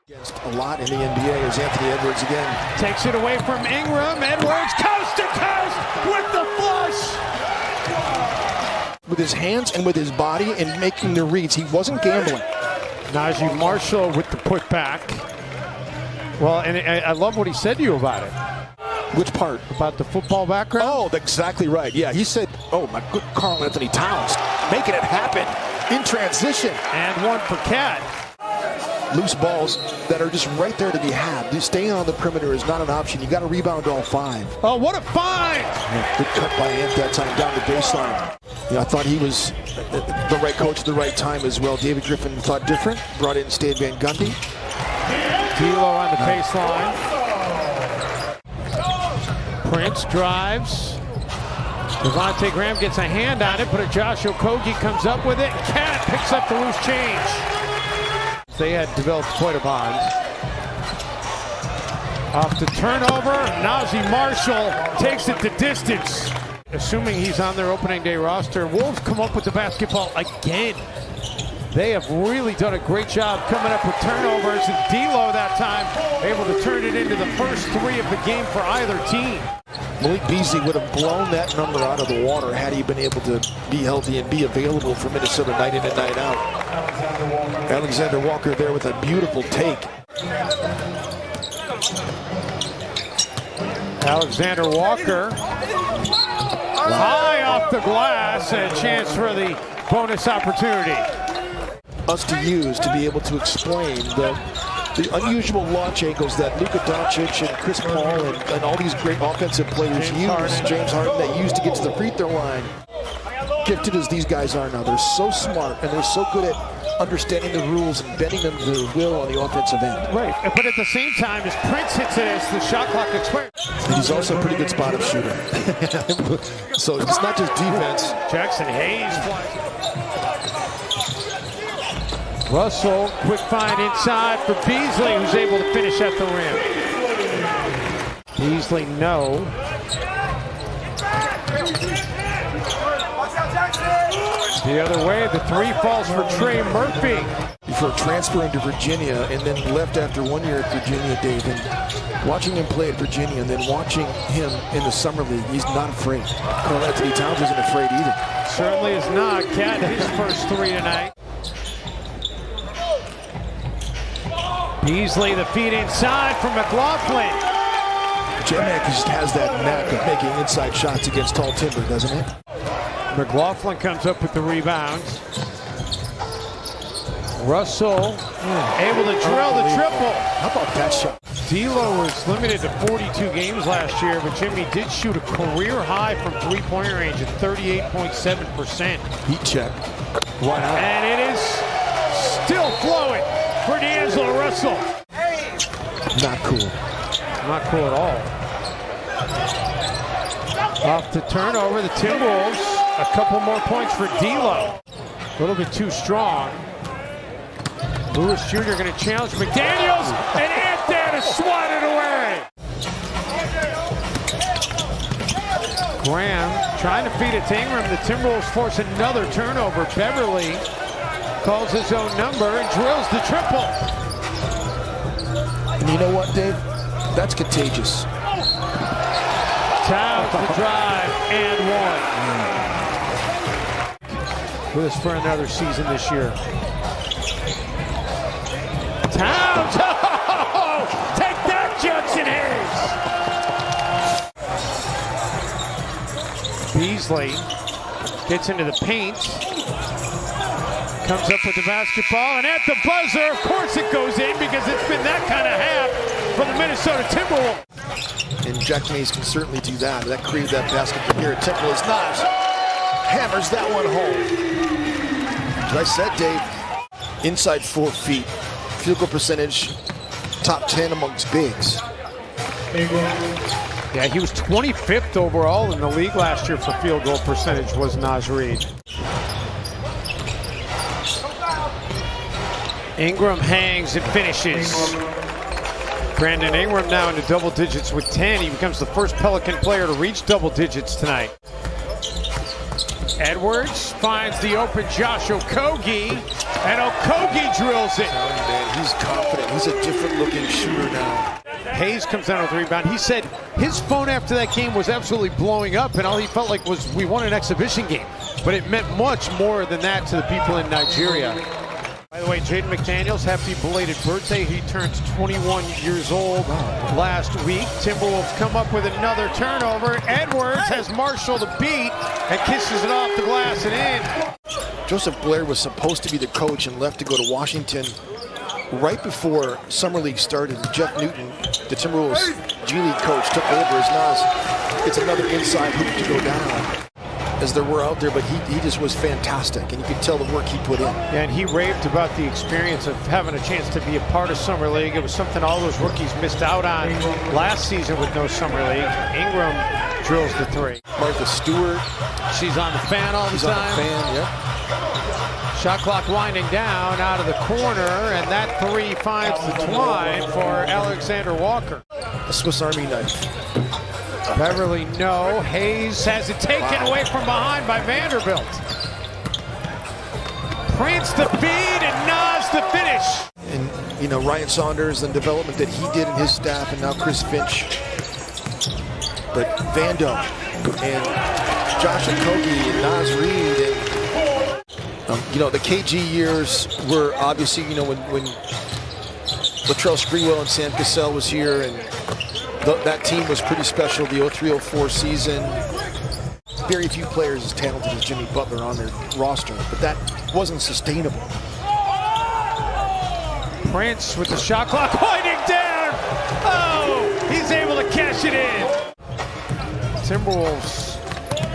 A lot in the NBA as Anthony Edwards again takes it away from Ingram. Edwards coast to coast with the flush. With his hands and with his body and making the reads. He wasn't gambling. Najee Marshall with the putback. Well, and I love what he said to you about it. Which part? About the football background? Oh, that's exactly right. Yeah, he said, oh, my good Karl Anthony Towns making it happen in transition. And one for Cat. Loose balls that are just right there to be had. Just staying on the perimeter is not an option. You got to rebound all five. Oh, what a find! Yeah, good cut by Ant that time down the baseline. Yeah, I thought he was the right coach at the right time as well. David Griffin thought different. Brought in Stan Van Gundy. D'Lo on the baseline. Prince drives. Devontae Graham gets a hand on it, but a Josh Okogie comes up with it. Cat picks up the loose change. They had developed quite a bond. Off the turnover, Najee Marshall takes it the distance. Assuming he's on their opening day roster, Wolves come up with the basketball again. They have really done a great job coming up with turnovers, and D'Lo that time able to turn it into the first three of the game for either team. Malik Beasley would have blown that number out of the water had he been able to be healthy and be available for Minnesota night in and night out. Alexander Walker there with a beautiful take. Alexander Walker high off the glass, and a chance for the bonus opportunity. Us to use to be able to explain the unusual launch angles that Luka Doncic and Chris Paul and all these great offensive players James Harden, that use to get to the free throw line. Gifted as these guys are now, they're so smart and they're so good at understanding the rules and bending them to their will on the offensive end. Right, but at the same time, as Prince hits it as the shot clock expires. And he's also a pretty good spot-up shooter. So it's not just defense. Jackson Hayes flies. Russell, quick find inside for Beasley, who's able to finish at the rim. Beasley, no. The other way, the three falls for Trey Murphy. Before transferring to Virginia and then left after 1 year at Virginia, Dave, and watching him play at Virginia and then watching him in the summer league, he's not afraid. Karl Anthony Towns isn't afraid either. Certainly is not. Cat his first three tonight. Beasley, the feed inside from McLaughlin. J-Mac just has that knack of making inside shots against tall timber, doesn't it? McLaughlin comes up with the rebounds. Russell able to drill the triple. How about that shot? D'Lo was limited to 42 games last year, but Jimmy did shoot a career high from three-point range at 38.7%. Heat check. Why not? And it is still flowing for D'Angelo Russell. Not cool. Not cool at all. Off the turnover, the Timberwolves. A couple more points for D'Lo. A little bit too strong. Lewis Jr. going to challenge McDaniels, and Ant there to swat it away. Graham trying to feed it to Ingram. The Timberwolves force another turnover. Beverly calls his own number and drills the triple. And you know what, Dave? That's contagious. Towns the drive and one. With us for another season this year. Towns! Oh, take that, Jackson Hayes! Beasley gets into the paint. Comes up with the basketball, and at the buzzer, of course it goes in, because it's been that kind of half for the Minnesota Timberwolves. And Jack Mays can certainly do that. That created that basket from here at Timberwolves. Nas hammers that one home. As I said, Dave, inside 4 feet. Field goal percentage, top 10 amongst bigs. Yeah, he was 25th overall in the league last year for field goal percentage, was Naz Reid. Ingram hangs and finishes. Brandon Ingram now into double digits with 10. He becomes the first Pelican player to reach double digits tonight. Edwards finds the open Josh Okogie, and Okogie drills it. Man, he's confident. He's a different-looking shooter now. Hayes comes down with the rebound. He said his phone after that game was absolutely blowing up, and all he felt like was we won an exhibition game. But it meant much more than that to the people in Nigeria. By the way, Jaden McDaniels, happy belated birthday. He turned 21 years old last week. Timberwolves come up with another turnover. Edwards has Marshall the beat and kisses it off the glass and in. Joseph Blair was supposed to be the coach and left to go to Washington right before Summer League started. Jeff Newton, the Timberwolves G League coach, took over as Nas. It's another inside hoop to go down, as there were out there, but he just was fantastic, and you could tell the work he put in. Yeah, and he raved about the experience of having a chance to be a part of Summer League. It was something all those rookies missed out on last season with no Summer League. Ingram drills the three. Martha Stewart. She's on the fan all the She's time. on the fan, yeah. Shot clock winding down out of the corner, and that three finds the twine for Alexander Walker. A Swiss Army knife. Beverly, no. Hayes has it taken away from behind by Vanderbilt. Prince the feed and Nas the finish. And, you know, Ryan Saunders and development that he did in his staff, and now Chris Finch. But Vando and Josh Okogie and Nas Reed and, you know, the KG years were obviously, you know, when Latrell Sprewell and Sam Cassell was here, and that team was pretty special, the 03-04 season. Very few players as talented as Jimmy Butler on their roster, but that wasn't sustainable. Prince with the shot clock winding down. Oh, he's able to cash it in. Timberwolves,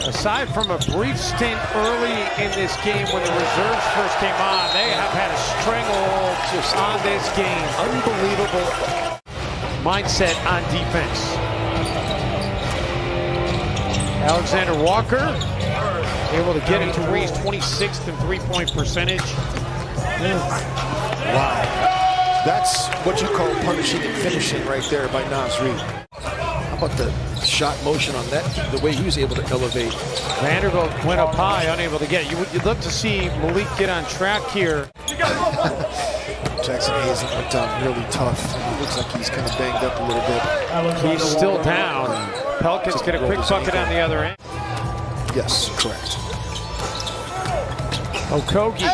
aside from a brief stint early in this game when the reserves first came on, they have had a stranglehold on this game. Unbelievable mindset on defense. Alexander Walker able to get it to where he's 26th in three-point percentage. Wow. That's what you call punishing and finishing right there by Nas Reed. How about the shot motion on that, the way he was able to elevate. Vanderbilt went up high, unable to get it. You'd love to see Malik get on track here. Jackson Hayes went down really tough. It looks like he's kind of banged up a little bit. He's still down. Pelicans get a quick bucket on the other end. Yes, correct. Okogie.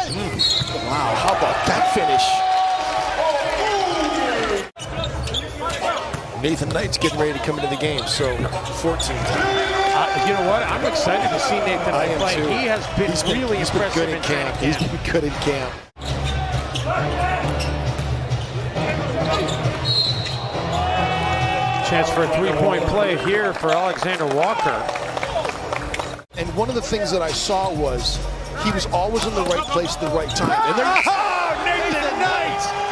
Wow, how about that finish? Nathan Knight's getting ready to come into the game, so 14. You know what? I'm excited to see Nathan Knight play. Too. He has been really impressive good in camp. He's been good in camp. Chance for a three-point play here for Alexander Walker. And one of the things that I saw was he was always in the right place at the right time. And Nathan Knight!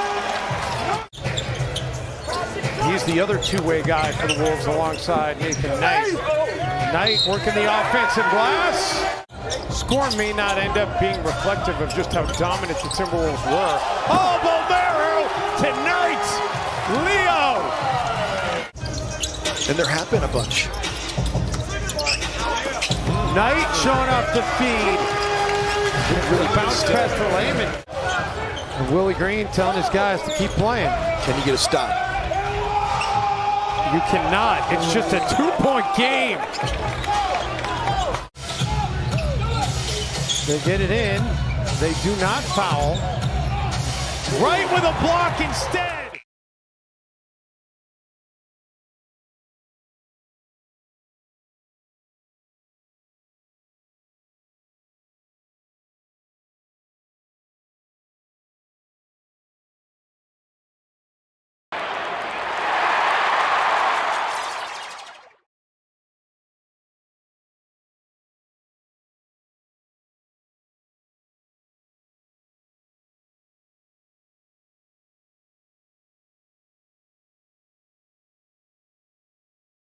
He's the other two-way guy for the Wolves alongside Nathan Knight. Knight working the offensive glass. Score may not end up being reflective of just how dominant the Timberwolves were. Oh, Bolmero tonight! Leo! And there have been a bunch. Knight showing off the feed. Really bounce pass for Layman. And Willie Green telling his guys to keep playing. Can you get a stop? You cannot. It's just a two-point game. They get it in. They do not foul. Right with a block instead.